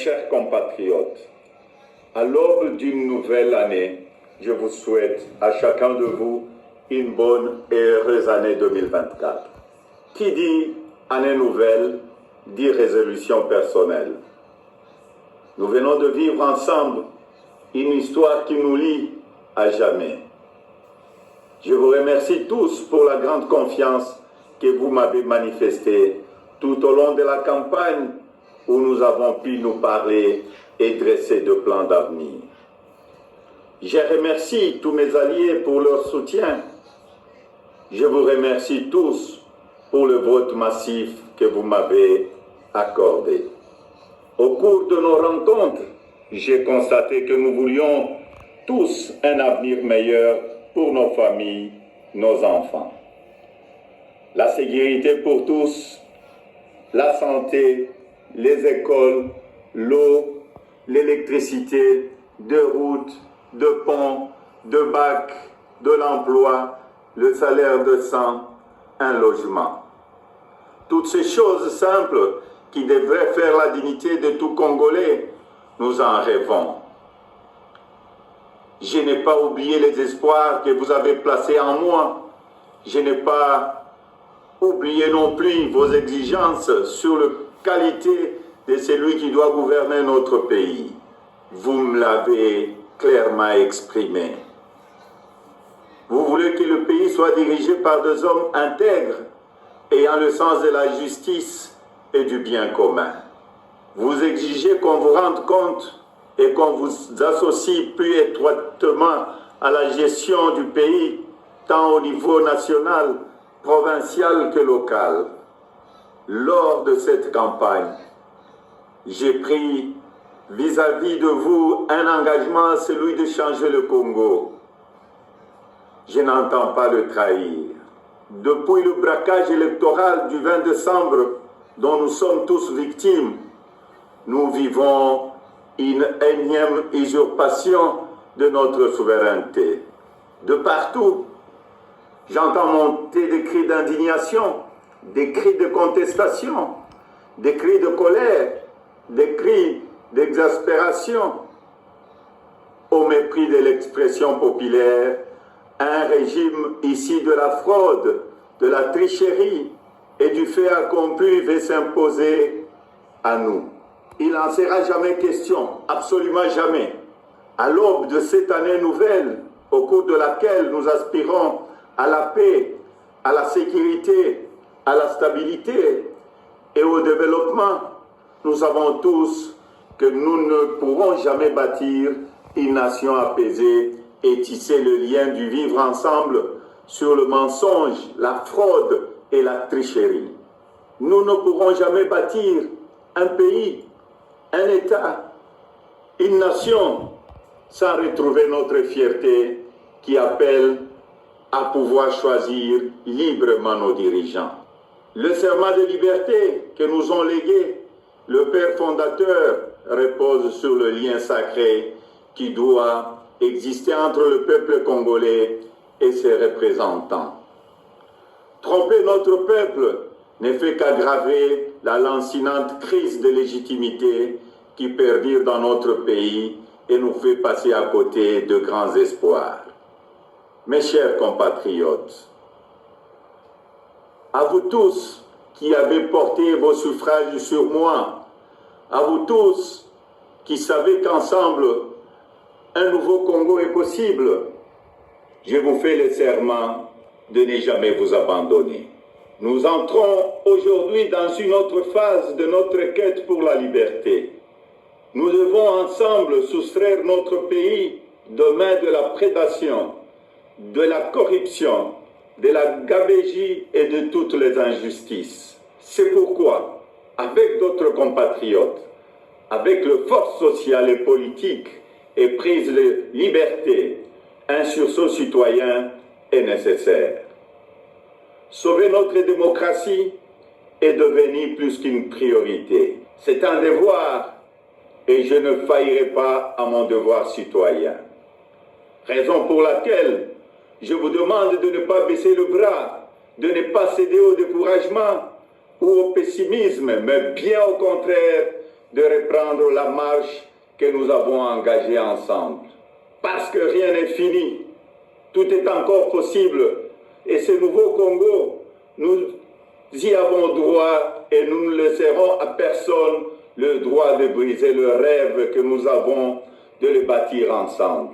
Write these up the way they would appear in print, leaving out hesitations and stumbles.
chers compatriotes, à l'aube d'une nouvelle année, je vous souhaite à chacun de vous une bonne et heureuse année 2024. Qui dit année nouvelle, dit résolution personnelle. Nous venons de vivre ensemble une histoire qui nous lie à jamais. Je vous remercie tous pour la grande confiance que vous m'avez manifestée tout au long de la campagne où nous avons pu nous parler et dresser de plans d'avenir. Je remercie tous mes alliés pour leur soutien. Je vous remercie tous pour le vote massif que vous m'avez accordé. Au cours de nos rencontres, j'ai constaté que nous voulions tous un avenir meilleur pour nos familles, nos enfants. La sécurité pour tous, la santé, les écoles, l'eau, l'électricité, de routes, de ponts, de bacs, de l'emploi, le salaire décent, un logement. Toutes ces choses simples qui devraient faire la dignité de tout Congolais, nous en rêvons. Je n'ai pas oublié les espoirs que vous avez placés en moi. Je n'ai pas oublié non plus vos exigences sur la qualité de celui qui doit gouverner notre pays. Vous me l'avez clairement exprimé. Vous voulez que le pays soit dirigé par des hommes intègres, ayant le sens de la justice et du bien commun. Vous exigez qu'on vous rende compte et qu'on vous associe plus étroitement à la gestion du pays, tant au niveau national, provincial que local. Lors de cette campagne, j'ai pris vis-à-vis de vous un engagement, celui de changer le Congo. Je n'entends pas le trahir. Depuis le braquage électoral du 20 décembre, dont nous sommes tous victimes, nous vivons une énième usurpation de notre souveraineté. De partout, j'entends monter des cris d'indignation, des cris de contestation, des cris de colère, des cris d'exaspération. Au mépris de l'expression populaire, un régime ici de la fraude, de la tricherie et du fait accompli veut s'imposer à nous. Il n'en sera jamais question, absolument jamais. À l'aube de cette année nouvelle, au cours de laquelle nous aspirons à la paix, à la sécurité, à la stabilité et au développement, nous savons tous que nous ne pourrons jamais bâtir une nation apaisée et tisser le lien du vivre ensemble sur le mensonge, la fraude et la tricherie. Nous ne pourrons jamais bâtir un pays, un État, une nation sans retrouver notre fierté qui appelle à pouvoir choisir librement nos dirigeants. Le serment de liberté que nous ont légué le Père fondateur repose sur le lien sacré qui doit exister entre le peuple congolais et ses représentants. Tromper notre peuple ne fait qu'aggraver la lancinante crise de légitimité qui perdure dans notre pays et nous fait passer à côté de grands espoirs. Mes chers compatriotes, à vous tous qui avez porté vos suffrages sur moi, à vous tous qui savez qu'ensemble, un nouveau Congo est possible, je vous fais le serment de ne jamais vous abandonner. Nous entrons aujourd'hui dans une autre phase de notre quête pour la liberté. Nous devons ensemble soustraire notre pays des mains de la prédation, de la corruption, de la gabegie et de toutes les injustices. C'est pourquoi, avec d'autres compatriotes, avec les forces sociales et politiques et prise de liberté, un sursaut citoyen est nécessaire. Sauver notre démocratie est devenu plus qu'une priorité. C'est un devoir et je ne faillirai pas à mon devoir citoyen. Raison pour laquelle je vous demande de ne pas baisser le bras, de ne pas céder au découragement ou au pessimisme, mais bien au contraire, de reprendre la marche que nous avons engagée ensemble. Parce que rien n'est fini, tout est encore possible. Et ce nouveau Congo, nous y avons droit et nous ne laisserons à personne le droit de briser le rêve que nous avons de le bâtir ensemble.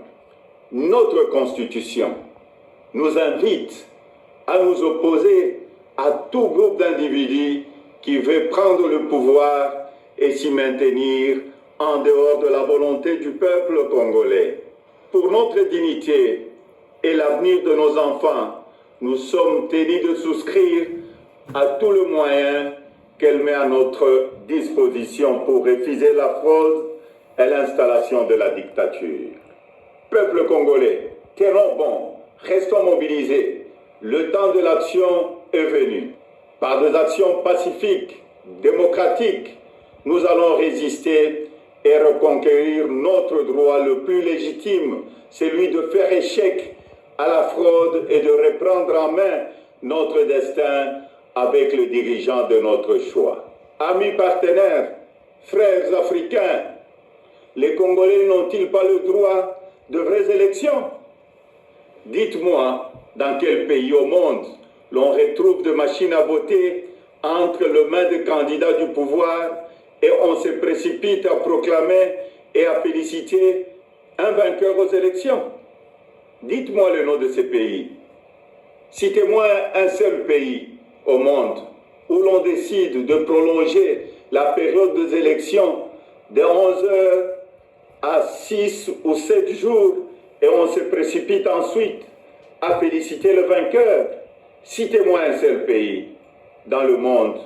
Notre Constitution nous invite à nous opposer à tout groupe d'individus qui veut prendre le pouvoir et s'y maintenir en dehors de la volonté du peuple congolais. Pour notre dignité et l'avenir de nos enfants, nous sommes tenus de souscrire à tout le moyen qu'elle met à notre disposition pour refuser la fraude et l'installation de la dictature. Peuple congolais, tenons bon, restons mobilisés. Le temps de l'action est venu. Par des actions pacifiques, démocratiques, nous allons résister et reconquérir notre droit le plus légitime, celui de faire échec à la fraude et de reprendre en main notre destin avec le dirigeant de notre choix. Amis partenaires, frères africains, les Congolais n'ont-ils pas le droit de vraies élections? Dites-moi, dans quel pays au monde l'on retrouve des machines à voter entre les mains des candidats du pouvoir et on se précipite à proclamer et à féliciter un vainqueur aux élections? Dites-moi le nom de ces pays. Citez-moi un seul pays au monde où l'on décide de prolonger la période des élections de 11 heures à 6 ou 7 jours et on se précipite ensuite à féliciter le vainqueur. Citez-moi un seul pays dans le monde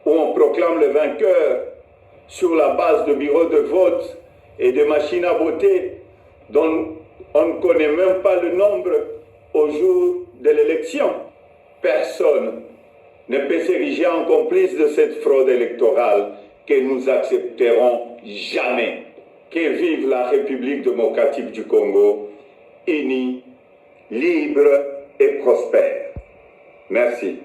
où on proclame le vainqueur sur la base de bureaux de vote et de machines à voter dont on ne connaît même pas le nombre au jour de l'élection. Personne ne peut s'ériger en complice de cette fraude électorale que nous accepterons jamais. Que vive la République démocratique du Congo, unie, libre et prospère. Merci.